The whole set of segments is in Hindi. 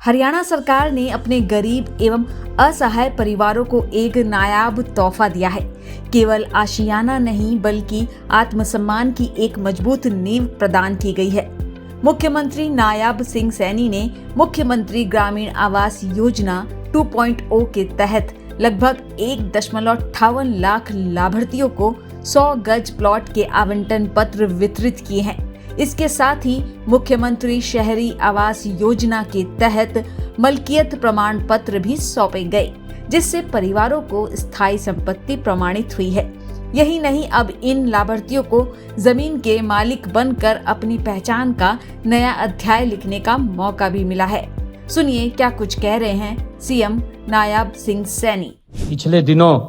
हरियाणा सरकार ने अपने गरीब एवं असहाय परिवारों को एक नायाब तोहफा दिया है। केवल आशियाना नहीं बल्कि आत्मसम्मान की एक मजबूत नींव प्रदान की गई है। मुख्यमंत्री नायाब सिंह सैनी ने मुख्यमंत्री ग्रामीण आवास योजना 2.0 के तहत लगभग 1.58 लाख लाभार्थियों को 100 गज प्लॉट के आवंटन पत्र वितरित किए हैं। इसके साथ ही मुख्यमंत्री शहरी आवास योजना के तहत मलकियत प्रमाण पत्र भी सौंपे गए, जिससे परिवारों को स्थायी संपत्ति प्रमाणित हुई है। यही नहीं, अब इन लाभार्थियों को जमीन के मालिक बनकर अपनी पहचान का नया अध्याय लिखने का मौका भी मिला है। सुनिए क्या कुछ कह रहे हैं सीएम नायाब सिंह सैनी। पिछले दिनों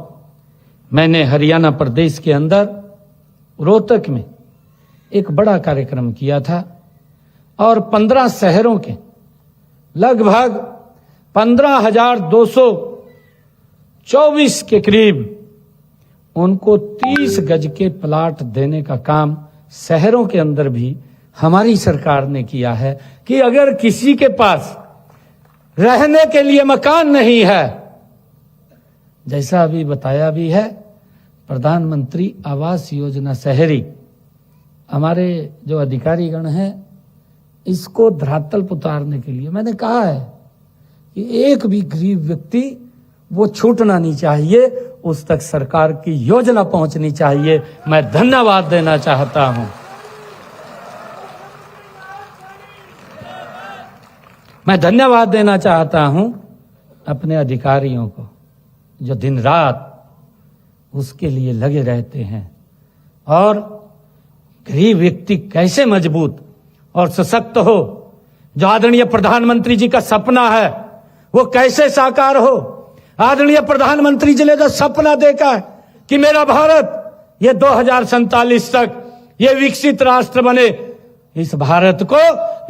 मैंने हरियाणा प्रदेश के अंदर रोहतक में एक बड़ा कार्यक्रम किया था और 15 शहरों के लगभग 15,224 के करीब उनको 30 गज के प्लाट देने का काम शहरों के अंदर भी हमारी सरकार ने किया है कि अगर किसी के पास रहने के लिए मकान नहीं है, जैसा अभी बताया भी है, प्रधानमंत्री आवास योजना शहरी हमारे जो अधिकारीगण हैं इसको धरातल पर उतारने के लिए मैंने कहा है कि एक भी गरीब व्यक्ति वो छूटना नहीं चाहिए, उस तक सरकार की योजना पहुंचनी चाहिए। मैं धन्यवाद देना चाहता हूं। मैं धन्यवाद देना चाहता हूं अपने अधिकारियों को जो दिन रात उसके लिए लगे रहते हैं और गरीब व्यक्ति कैसे मजबूत और सशक्त हो, जो आदरणीय प्रधानमंत्री जी का सपना है वो कैसे साकार हो। आदरणीय प्रधानमंत्री जी ने जो सपना देखा है कि मेरा भारत ये 2047 तक ये विकसित राष्ट्र बने, इस भारत को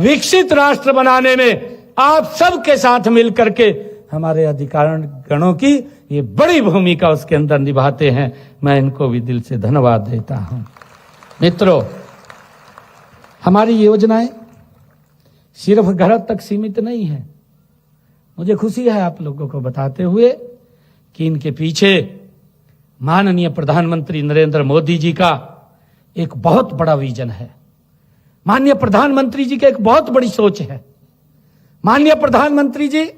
विकसित राष्ट्र बनाने में आप सबके साथ मिलकर के हमारे अधिकारीगणों की ये बड़ी भूमिका उसके अंदर निभाते हैं। मैं इनको भी दिल से धन्यवाद देता हूं। मित्रों, हमारी योजनाएं सिर्फ घर तक सीमित नहीं है। मुझे खुशी है आप लोगों को बताते हुए कि इनके पीछे माननीय प्रधानमंत्री नरेंद्र मोदी जी का एक बहुत बड़ा विजन है। माननीय प्रधानमंत्री जी की एक बहुत बड़ी सोच है। माननीय प्रधानमंत्री जी,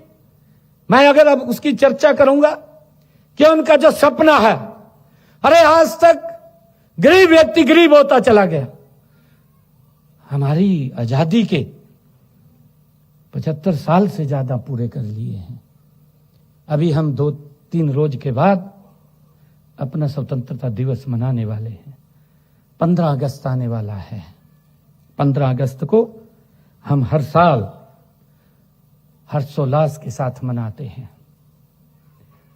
मैं अगर अब उसकी चर्चा करूंगा कि उनका जो सपना है, अरे आज तक गरीब व्यक्ति गरीब होता चला गया। हमारी आजादी के 75 साल से ज्यादा पूरे कर लिए हैं। अभी हम 2-3 रोज के बाद अपना स्वतंत्रता दिवस मनाने वाले हैं। 15 अगस्त आने वाला है। 15 अगस्त को हम हर साल हर्षोल्लास के साथ मनाते हैं।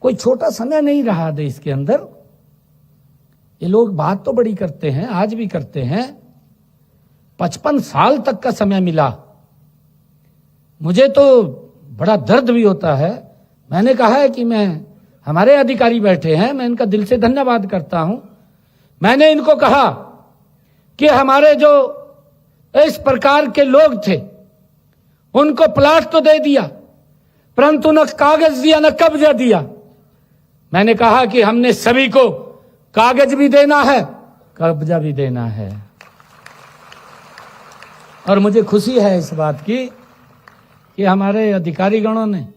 कोई छोटा समय नहीं रहा देश के अंदर। ये लोग बात तो बड़ी करते हैं, आज भी करते हैं। 55 साल तक का समय मिला। मुझे तो बड़ा दर्द भी होता है। मैंने कहा है कि हमारे अधिकारी बैठे हैं, मैं इनका दिल से धन्यवाद करता हूं। मैंने इनको कहा कि हमारे जो इस प्रकार के लोग थे उनको प्लाट तो दे दिया, परंतु न कागज दिया न कब्जा दिया। मैंने कहा कि हमने सभी को कागज भी देना है, कब्जा भी देना है। और मुझे खुशी है इस बात की कि हमारे अधिकारीगणों ने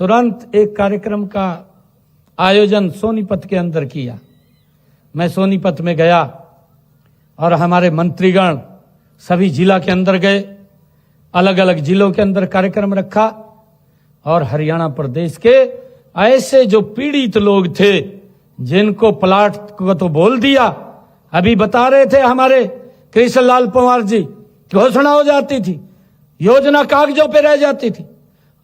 तुरंत एक कार्यक्रम का आयोजन सोनीपत के अंदर किया। मैं सोनीपत में गया और हमारे मंत्रीगण सभी जिला के अंदर गए, अलग अलग जिलों के अंदर कार्यक्रम रखा और हरियाणा प्रदेश के ऐसे जो पीड़ित लोग थे जिनको प्लाट को तो बोल दिया, अभी बता रहे थे हमारे कृष्ण लाल पंवार जी, घोषणा हो जाती थी, योजना कागजों पे रह जाती थी।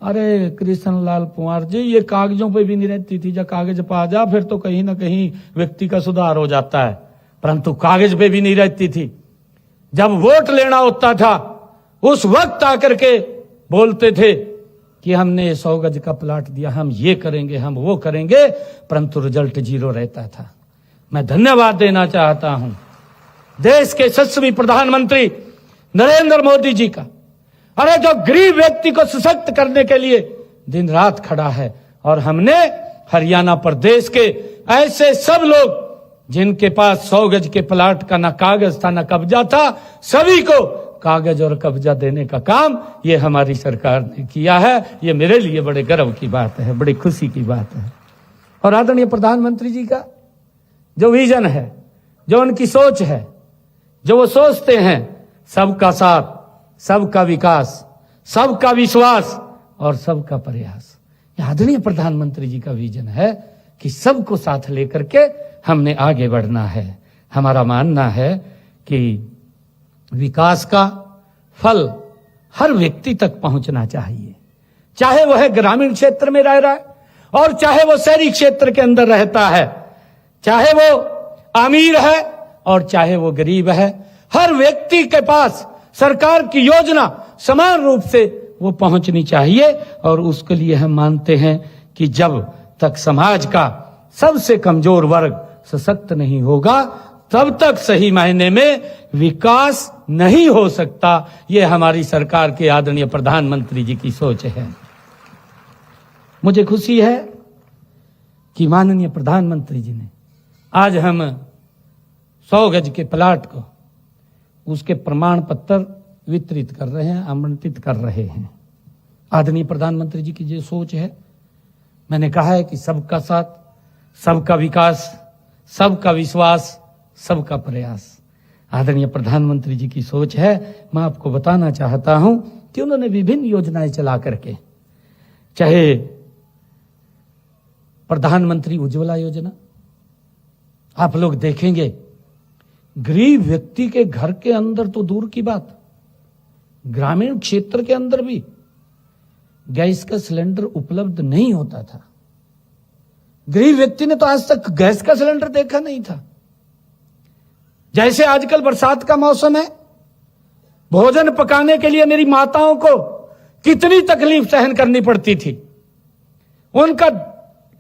अरे कृष्ण लाल पंवार जी, ये कागजों पे भी नहीं रहती थी। जब कागज पा जा फिर तो कहीं ना कहीं व्यक्ति का सुधार हो जाता है, परंतु कागज पे भी नहीं रहती थी। जब वोट लेना होता था उस वक्त आकर के बोलते थे कि हमने 100 गज का प्लाट दिया, हम ये करेंगे, हम वो करेंगे, परंतु रिजल्ट 0 रहता था। मैं धन्यवाद देना चाहता हूं देश के यशस्वी प्रधानमंत्री नरेंद्र मोदी जी का अरे जो गरीब व्यक्ति को सशक्त करने के लिए दिन रात खड़ा है। और हमने हरियाणा प्रदेश के ऐसे सब लोग जिनके पास 100 गज के प्लाट का ना कागज था ना कब्जा था, सभी को कागज और कब्जा देने का काम ये हमारी सरकार ने किया है। ये मेरे लिए बड़े गर्व की बात है, बड़ी खुशी की बात है। और आदरणीय प्रधानमंत्री जी का जो विजन है, जो उनकी सोच है, जो वो सोचते हैं सबका साथ, सबका विकास, सबका विश्वास और सबका प्रयास, ये आदरणीय प्रधानमंत्री जी का विजन है कि सबको साथ लेकर के हमने आगे बढ़ना है। हमारा मानना है कि विकास का फल हर व्यक्ति तक पहुंचना चाहिए, चाहे वह ग्रामीण क्षेत्र में रह रहा है और चाहे वो शहरी क्षेत्र के अंदर रहता है, चाहे वो अमीर है और चाहे वो गरीब है। हर व्यक्ति के पास सरकार की योजना समान रूप से वो पहुंचनी चाहिए। और उसके लिए हम मानते हैं कि जब तक समाज का सबसे कमजोर वर्ग सशक्त नहीं होगा, तब तक सही मायने में विकास नहीं हो सकता। ये हमारी सरकार के आदरणीय प्रधानमंत्री जी की सोच है। मुझे खुशी है कि माननीय प्रधानमंत्री जी ने आज हम 100 गज के प्लाट को उसके प्रमाण पत्र वितरित कर रहे हैं, आमंत्रित कर रहे हैं। आदरणीय प्रधानमंत्री जी की जो सोच है, मैंने कहा है कि सबका साथ, सबका विकास, सबका विश्वास, सबका प्रयास आदरणीय प्रधानमंत्री जी की सोच है। मैं आपको बताना चाहता हूं कि उन्होंने विभिन्न योजनाएं चला करके, चाहे प्रधानमंत्री उज्ज्वला योजना, आप लोग देखेंगे गरीब व्यक्ति के घर के अंदर तो दूर की बात, ग्रामीण क्षेत्र के अंदर भी गैस का सिलेंडर उपलब्ध नहीं होता था। गरीब व्यक्ति ने तो आज तक गैस का सिलेंडर देखा नहीं था। जैसे आजकल बरसात का मौसम है, भोजन पकाने के लिए मेरी माताओं को कितनी तकलीफ सहन करनी पड़ती थी, उनका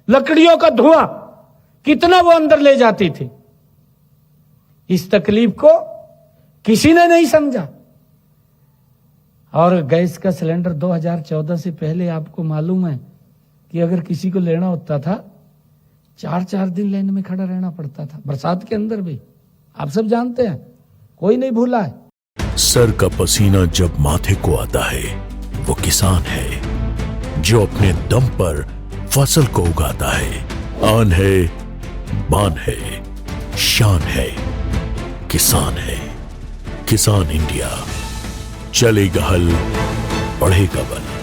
लकड़ियों का धुआं कितना वो अंदर ले जाती थी। इस तकलीफ को किसी ने नहीं समझा। और गैस का सिलेंडर 2014 से पहले आपको मालूम है कि अगर किसी को लेना होता था 4-4 दिन लाइन में खड़ा रहना पड़ता था, बरसात के अंदर भी। आप सब जानते हैं, कोई नहीं भूला है। सर का पसीना जब माथे को आता है, वो किसान है जो अपने दम पर फसल को उगाता है। आन है, बान है, शान है, किसान है। किसान इंडिया, चलेगा हल, बढ़ेगा बल।